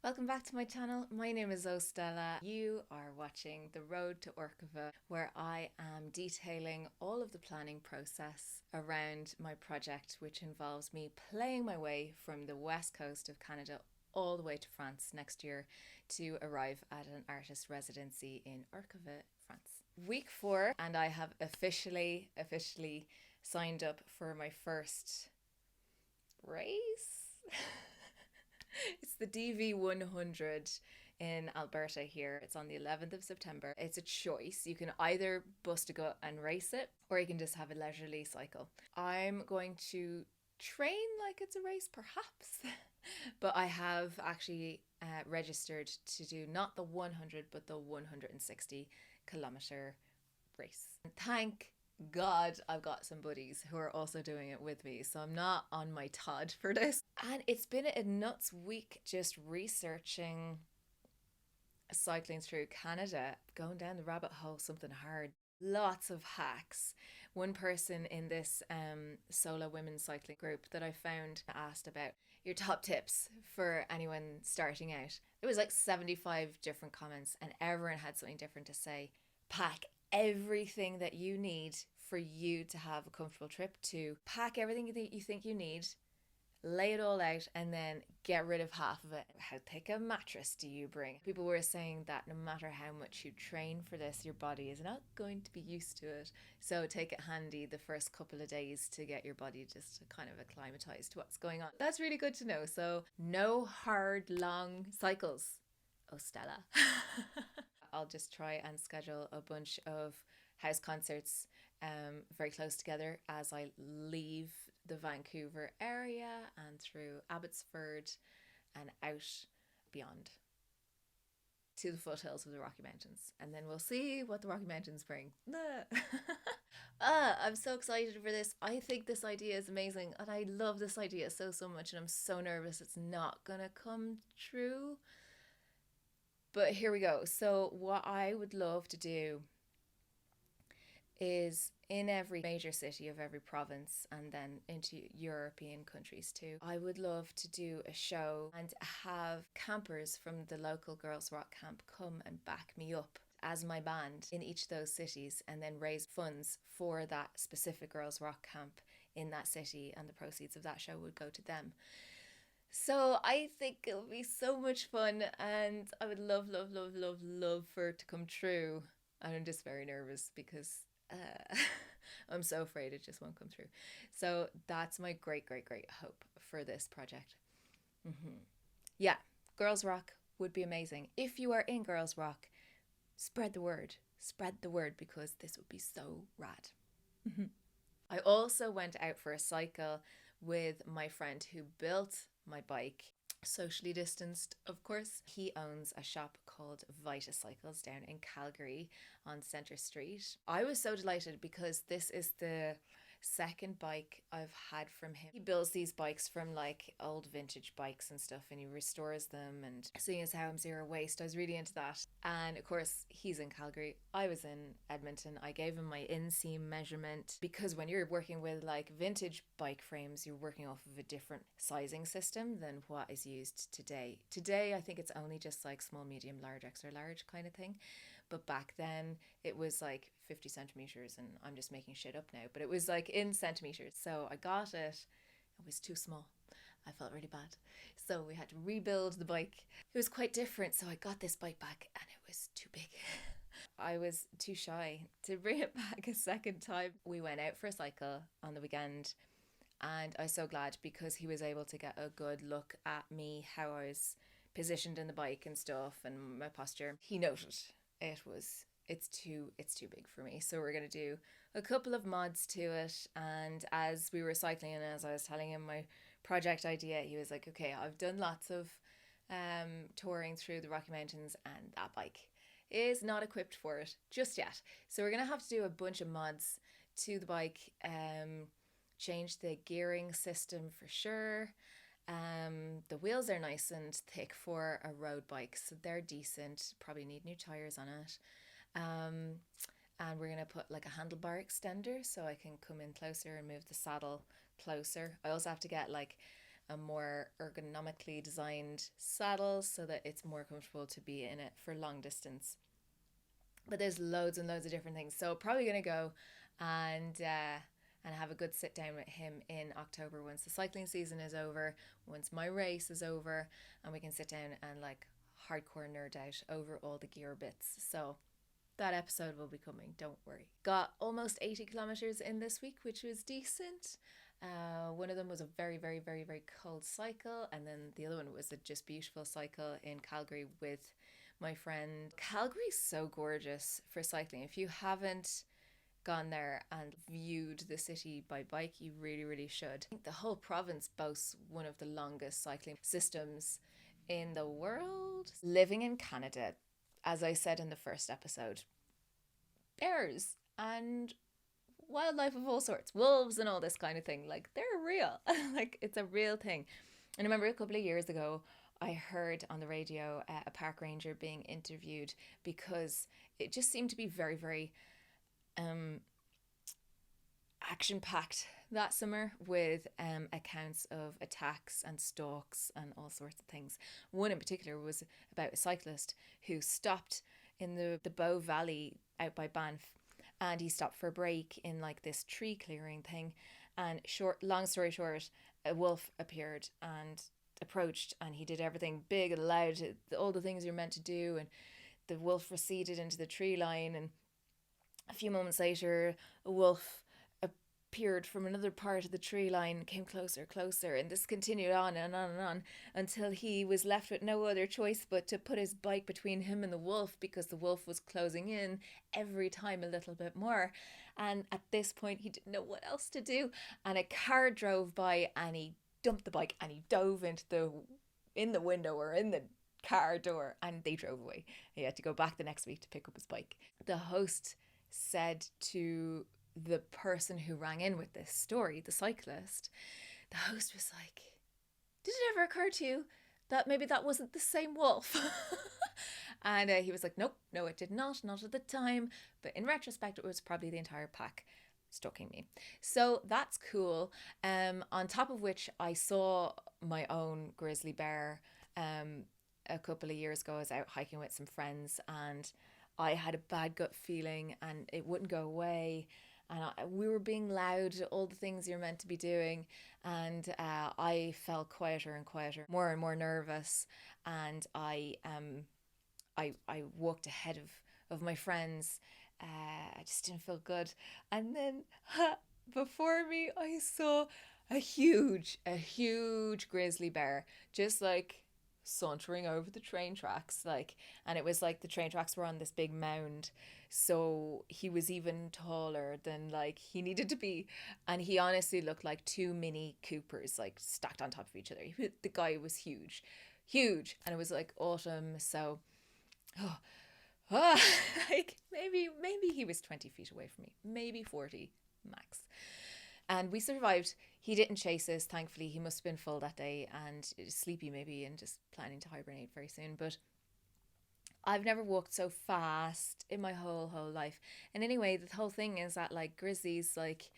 Welcome back to my channel. My name is Ostella. You are watching The Road to Arkava, where I am detailing all of the planning process around my project, which involves me playing my way from the west coast of Canada all the way to France next year to arrive at an artist residency in Arkava, France. Week 4, and I have officially signed up for my first race. It's the DV100 in Alberta here. It's on the 11th of September. It's a choice. You can either bust a gut and race it, or you can just have a leisurely cycle. I'm going to train like it's a race, perhaps, but I have actually registered to do not the 100, but the 160-kilometer race. Thank God I've got some buddies who are also doing it with me, so I'm not on my Todd for this. And it's been a nuts week just researching cycling through Canada, going down the rabbit hole, something hard. Lots of hacks. One person in this solo women cycling group that I found asked about your top tips for anyone starting out. It was like 75 different comments, and everyone had something different to say. Pack everything that you need for you to have a comfortable trip. To pack everything that you think you need, lay it all out, and then get rid of half of it. How thick a mattress do you bring? People were saying that no matter how much you train for this, your body is not going to be used to it. So take it handy the first couple of days to get your body just to kind of acclimatize to what's going on. That's really good to know. So no hard, long cycles. Oh, Stella. I'll just try and schedule a bunch of house concerts very close together as I leave the Vancouver area and through Abbotsford and out beyond to the foothills of the Rocky Mountains. And then we'll see what the Rocky Mountains bring. I'm so excited for this. I think this idea is amazing, and I love this idea so much, and I'm so nervous it's not gonna come true. But here we go. So what I would love to do is in every major city of every province, and then into European countries too, I would love to do a show and have campers from the local girls rock camp come and back me up as my band in each of those cities, and then raise funds for that specific girls rock camp in that city, and the proceeds of that show would go to them. So I think it'll be so much fun, and I would love for it to come true. And I'm just very nervous because I'm so afraid it just won't come through. So that's my great hope for this project. Yeah, Girls Rock would be amazing. If you are in Girls Rock, spread the word. Spread the word, because this would be so rad. I also went out for a cycle with my friend who built my bike, socially distanced, of course. He owns a shop called Vita Cycles down in Calgary on Centre Street. I was so delighted because this is the second bike I've had from him. He builds these bikes from like old vintage bikes and stuff, and he restores them, and seeing as how I'm zero waste, I was really into that. And of course he's in Calgary, I was in Edmonton. I gave him my inseam measurement, because when you're working with like vintage bike frames, you're working off of a different sizing system than what is used today. I think it's only just like small, medium, large, extra large kind of thing. But back then it was like 50 centimeters, and I'm just making shit up now, but it was like in centimeters. So I got it. It was too small. I felt really bad. So we had to rebuild the bike. It was quite different. So I got this bike back, and it was too big. I was too shy to bring it back a second time. We went out for a cycle on the weekend, and I was so glad because he was able to get a good look at me, how I was positioned in the bike and stuff, and my posture. He noted it's too big for me. So we're going to do a couple of mods to it. And as we were cycling, and as I was telling him my project idea, he was like, okay, I've done lots of touring through the Rocky Mountains, and that bike is not equipped for it just yet. So we're going to have to do a bunch of mods to the bike, change the gearing system for sure. The wheels are nice and thick for a road bike, so they're decent. Probably need new tires on it. And we're gonna put like a handlebar extender so I can come in closer and move the saddle closer. I also have to get like a more ergonomically designed saddle so that it's more comfortable to be in it for long distance. But there's loads and loads of different things. So probably going to go and have a good sit down with him in October once the cycling season is over, once my race is over, and we can sit down and like hardcore nerd out over all the gear bits. So that episode will be coming, don't worry. Got almost 80 kilometers in this week, which was decent. One of them was a very, very, very, very cold cycle, and then the other one was a just beautiful cycle in Calgary with my friend. Calgary's so gorgeous for cycling. If you haven't gone there and viewed the city by bike, you really, really should. I think the whole province boasts one of the longest cycling systems in the world. Living in Canada, as I said in the first episode, bears and wildlife of all sorts, wolves and all this kind of thing, like they're real. Like it's a real thing. And I remember a couple of years ago I heard on the radio a park ranger being interviewed because it just seemed to be very, very action-packed that summer with accounts of attacks and stalks and all sorts of things. One in particular was about a cyclist who stopped in the Bow Valley out by Banff, and he stopped for a break in like this tree clearing thing, and long story short, a wolf appeared and approached, and he did everything big and loud, all the things you're meant to do, and the wolf receded into the tree line, and a few moments later a wolf appeared from another part of the tree line, came closer, and this continued on and on and on until he was left with no other choice but to put his bike between him and the wolf, because the wolf was closing in every time a little bit more. And at this point he didn't know what else to do, and a car drove by and he dumped the bike and he dove in the window or in the car door, and they drove away. He had to go back the next week to pick up his bike. The host said to the person who rang in with this story, the cyclist, the host was like, did it ever occur to you that maybe that wasn't the same wolf? And he was like, no, it did not at the time, but in retrospect it was probably the entire pack stalking me. So that's cool. On top of which, I saw my own grizzly bear a couple of years ago. I was out hiking with some friends and I had a bad gut feeling and it wouldn't go away, and we were being loud, all the things you're meant to be doing, and I felt quieter and quieter, more and more nervous, and I walked ahead of my friends. I just didn't feel good, and then before me I saw a huge grizzly bear just like sauntering over the train tracks, like, and it was like the train tracks were on this big mound, so he was even taller than like he needed to be, and he honestly looked like two mini Coopers like stacked on top of each other. The guy was huge, and it was like autumn, so like maybe he was 20 feet away from me, maybe 40 max. And we survived. He didn't chase us, thankfully. He must have been full that day and sleepy maybe, and just planning to hibernate very soon. But I've never walked so fast in my whole life. And anyway, the whole thing is that like grizzlies, like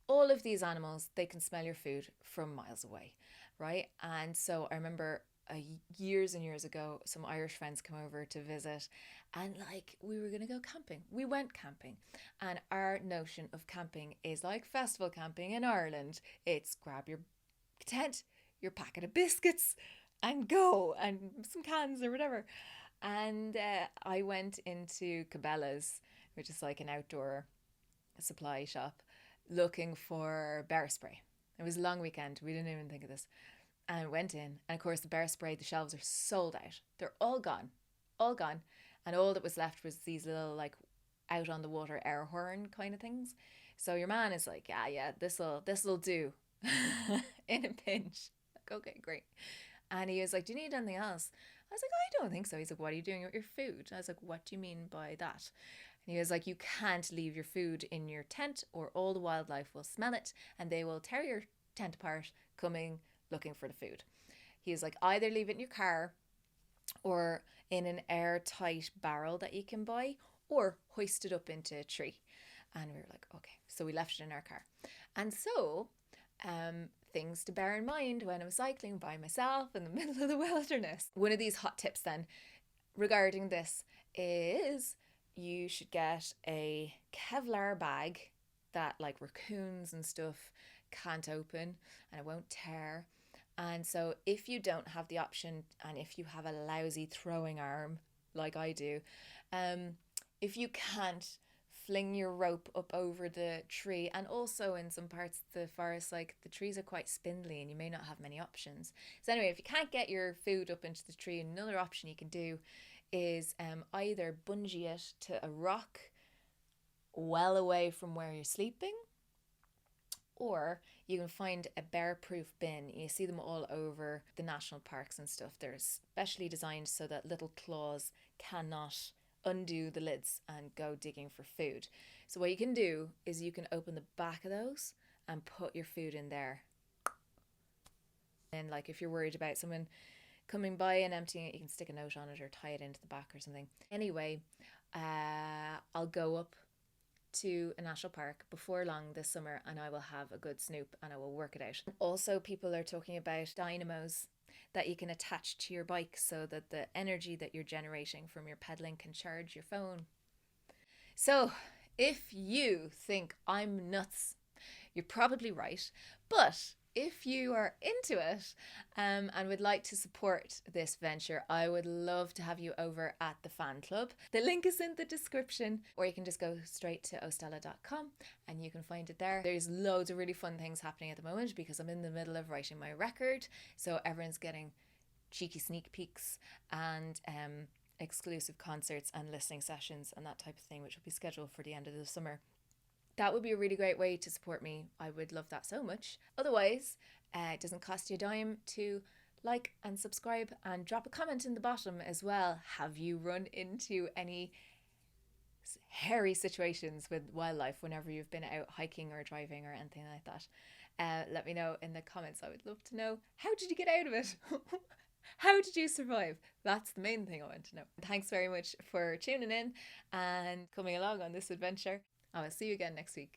all of these animals, they can smell your food from miles away, right? And so I remember years and years ago, some Irish friends come over to visit, and like we were gonna go camping. We went camping, and our notion of camping is like festival camping in Ireland. It's grab your tent, your packet of biscuits, and go, and some cans or whatever. And I went into Cabela's, which is like an outdoor supply shop, looking for bear spray. It was a long weekend. We didn't even think of this. And went in, and of course the bear spray, the shelves are sold out. They're all gone. And all that was left was these little like out on the water air horn kind of things. So your man is like, yeah, this'll do in a pinch. Like, okay, great. And he was like, do you need anything else? I was like, I don't think so. He's like, what are you doing with your food? I was like, what do you mean by that? And he was like, you can't leave your food in your tent or all the wildlife will smell it and they will tear your tent apart coming looking for the food. He was like, either leave it in your car or in an airtight barrel that you can buy, or hoist it up into a tree. And we were like, okay. So we left it in our car. And so things to bear in mind when I'm cycling by myself in the middle of the wilderness. One of these hot tips then regarding this is you should get a Kevlar bag that like raccoons and stuff can't open and it won't tear. And so if you don't have the option, and if you have a lousy throwing arm like I do, if you can't fling your rope up over the tree, and also in some parts of the forest, like the trees are quite spindly and you may not have many options. So anyway, if you can't get your food up into the tree, another option you can do is either bungee it to a rock well away from where you're sleeping, or you can find a bear-proof bin. You see them all over the national parks and stuff. They're specially designed so that little claws cannot undo the lids and go digging for food. So what you can do is you can open the back of those and put your food in there. And like if you're worried about someone coming by and emptying it, you can stick a note on it or tie it into the back or something. Anyway, I'll go up to a national park before long this summer and I will have a good snoop and I will work it out. Also, people are talking about dynamos that you can attach to your bike so that the energy that you're generating from your pedaling can charge your phone. So if you think I'm nuts, you're probably right, but if you are into it and would like to support this venture, I would love to have you over at the fan club. The link is in the description, or you can just go straight to ostella.com and you can find it there. There's loads of really fun things happening at the moment because I'm in the middle of writing my record, so everyone's getting cheeky sneak peeks and exclusive concerts and listening sessions and that type of thing, which will be scheduled for the end of the summer. That would be a really great way to support me. I would love that so much. Otherwise, it doesn't cost you a dime to like and subscribe and drop a comment in the bottom as well. Have you run into any hairy situations with wildlife whenever you've been out hiking or driving or anything like that? Let me know in the comments. I would love to know, how did you get out of it? How did you survive? That's the main thing I want to know. Thanks very much for tuning in and coming along on this adventure. I will see you again next week.